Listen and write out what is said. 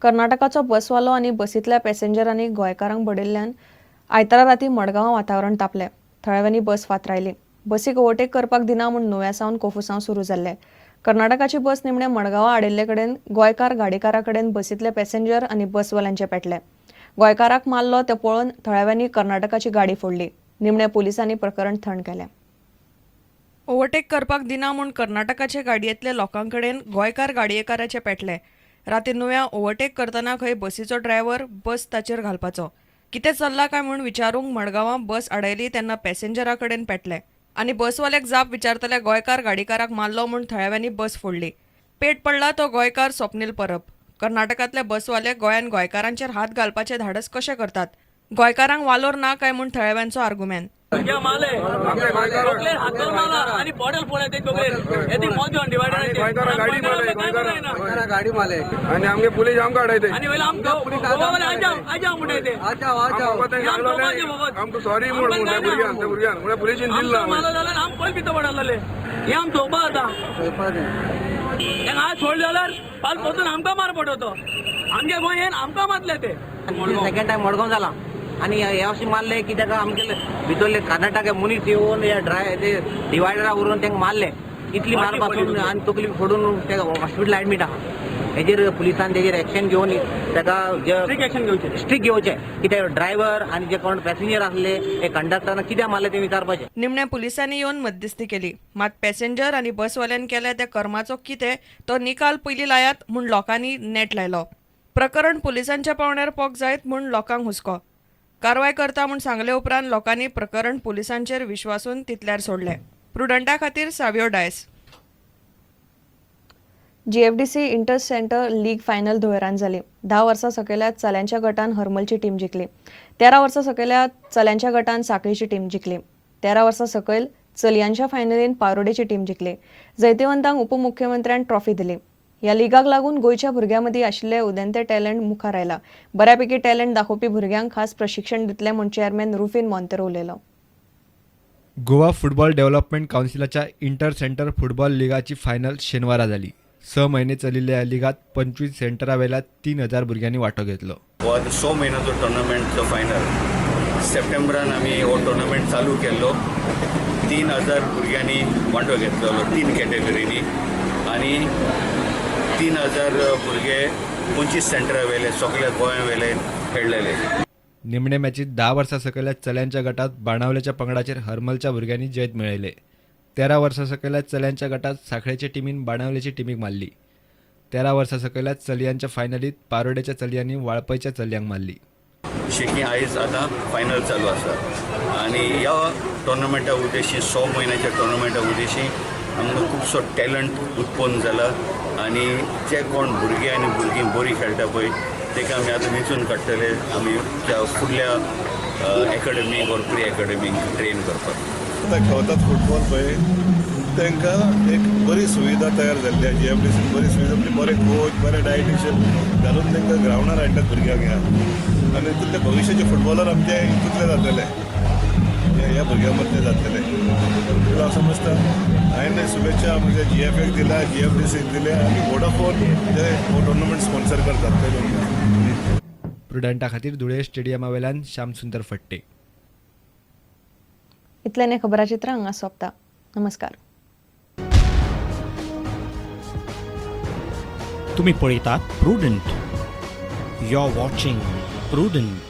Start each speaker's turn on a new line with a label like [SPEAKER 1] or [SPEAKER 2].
[SPEAKER 1] कर्नाटकाचो बसवालो आनी बसींतल्या पॅसेंजरांनी गोंयकारांक बडयल्ल्यान आयतारा रातीं मडगांवां वातावरण तापलें. थळाव्यांनी बस फातरायली. बसीक ओव्हरटेक करपाक दिना म्हूण नुव्यासावन कोफुसांव सुरू जाल्लें. कर्नाटकाची बस निमणे मडगांवां आडिल्ले कडेन गोंयकार गाडीकारा कडेन बसींतले पॅसेंजर आनी बसवाल्यांचे पेटले. गोंयकाराक मारलो तें पळोवन थळाव्यांनी कर्नाटकाची गाडी फोडली. निमणे पुलिसांनी प्रकरण थंड केलें. ओव्हरटेक करपाक दिना म्हूण कर्नाटकाचे गाडयेंतल्या लोकांकडेन गोंयकार गाडयेकाराचे पेटले. रातीं नुव्या ओव्हरटेक करतना खंय बसीचो ड्रायव्हर बस ताचेर घालपाचो. कितें चल्लां काय म्हूण विचारूंक मडगांवां बस आडयली तेन्ना पॅसेंजरा कडेन पेटले आनी बसवाल्याक जाप विचारतल्या गोंयकार गाडीकाराक मारलो म्हूण थळाव्यांनी बस फोडली. पेट पडला तो गोंयकार स्वप्नील परब. कर्नाटकांतले बसवाले गोंयान गोंयकारांचेर हात घालपाचे धाडस कशें करतात? गोंयकारांक वालोर ना काय म्हूण थळाव्यांचो आर्ग्युमेंट.
[SPEAKER 2] गाड़ी माले आणि आमगे पुलिस आमका अडायते आमको सॉरी म्हूण भुरग्यान म्हळ्यार पुलिसीन दिला आम पळय पितो पडलेले हे आम चोपा आता आज सोड जाल्यार फाल पोतून आमकां मार पडतो आमगे गोंयेन आमकां मारले ते
[SPEAKER 3] सेकंड टाइम मडगांव जाला आणि या वर्षी मारले की ताका आमचे भितरले कर्नाटक मनीस येवन या डिवायडरा वरून तांकां मारले. इतली मार पासून आनी तकली फोडून ताका हॉस्पिटल ऍडमीट आहा. हेजेर पुलिसान तेजेर एक्शन घेवन ताका स्ट्रिक्ट घेवचे की ते ड्रायव्हर आनी जे कोण पॅसेंजर आसले हे कंडक्टरांना कित्याक मारले ते विचारपाचे.
[SPEAKER 1] निमण्या पुलिसांनी येवन मध्यस्थी केली. मात पॅसेंजर आनी बसवाल्यान केल्या त्या कर्माचो कितें तो निकाल पयलीं लायात म्हूण लोकांनी नेट लायलो. प्रकरण पुलिसांच्या पावण्यार पोक जायत म्हूण लोकांक हुस्को. कारवाय करता म्हूण सांगले उपरांत लोकांनी प्रकरण पुलिसांचेर विश्वासून तितल्यार सोडलें. प्रुडंटा खातीर Savio Dias. GFDC inter centre league final धुळेरान जाली. 10 वर्सां सकयल्या चल्यांच्या गटान हरमलची टीम जिखली. 13 वर्सां सकयल्या चल्यांच्या गटान सांखळीची टीम जिखली. 13 वर्सां सकयल चलयांच्या फायनलीन पारोडेची टीम जिखली. जैतिवंतांक उपमुख्यमंत्र्यान ट्रॉफी दिली. ह्या लिगाक लागून गोंयच्या भुरग्यां मदीं आशिल्ले उदेंते टॅलंट मुखार आयला. बऱ्यापैकी टॅलंट दाखोवपी भुरग्यांक खास प्रशिक्षण दितले म्हूण चेअरमॅन रुफीन मॉन्तेरो उलयलो.
[SPEAKER 4] गोवा फुटबॉल डेव्हलपमेंट कावन्सिलाच्या इंटर सेंटर फुटबॉल लिगाची फायनल शेनवारा जाली. 6 महिने चलिल्ल्या ह्या लिगात 25 सेंटरा वेल्या 3000 भुरग्यांनी वांटो घेतलो.
[SPEAKER 5] हो 6 म्हयन्याचो टुर्नामेंटचो फायनल सप्टेंबरान आमी हो टुर्नामेंट चालू केल्लो. 3000 भुरग्यांनी वांटो घेतलेलो 3 कॅटेगरीनी आनी 3000 भुरगे 25 सेंटरा वेले सगळे गोंया वेले खेळलेले.
[SPEAKER 4] निमणे मॅचीत 10 वर्सां सकयल्या चल्यांच्या गटात बाणावलेच्या पंगडाचेर हरमलच्या भुरग्यांनी जैत मेळयले. 13 वर्सां सकयल्या चल्यांच्या गटात सांखळेचे टीमीन बाणावलेची टीमीक मारली. 13 वर्सां सकयल्या चलयांच्या फायनलीत पारोडेच्या चलयांनी वाळपयच्या चलयांक मारली.
[SPEAKER 5] शेकी आयज आतां फायनल चालू आसा आनी ह्या टुर्नामेंटा उद्देशी 6 म्हयन्याच्या टुर्नामेंटा उद्देशी आमकां खुबसो टॅलंट उत्पन्न जाला आनी जे कोण भुरगे आनी भुरगीं बरी खेळटा पळय ताका आमी आतां वेंचून काडटले आमी त्या फुडल्या academic or pre academic train करपाक.
[SPEAKER 6] खेळतात फुटबॉल पळय तांकां एक बरी सुविधा तयार जाल्ली आहे. जीएफडीसीन बरी सुविधा म्हणजे बरे कोच बरे डायटिशियन घालून तांकां ग्रावंडार हाडटात भुरग्यांक ह्या आनी तितले भविश्याचे फुटबॉलर आमचे हितूंतले जातले ह्या भुरग्यां मदले जातले. हांव समजता हांवें शुभेच्छा म्हणजे जीएफएक दिला जीएफडीसीक दिले आनी वोडाफोन ते हो टुर्नामेंट स्पॉन्सर करतात ते.
[SPEAKER 4] प्रुडंटा खातीर धुळे स्टेडियमा वेल्यान श्याम सुंदर फट्टे.
[SPEAKER 1] इतल्यान हे खबराचित्र हांगा सोंपता. नमस्कार.
[SPEAKER 7] तुम्ही पळयतात Prudent. You are watching prudent.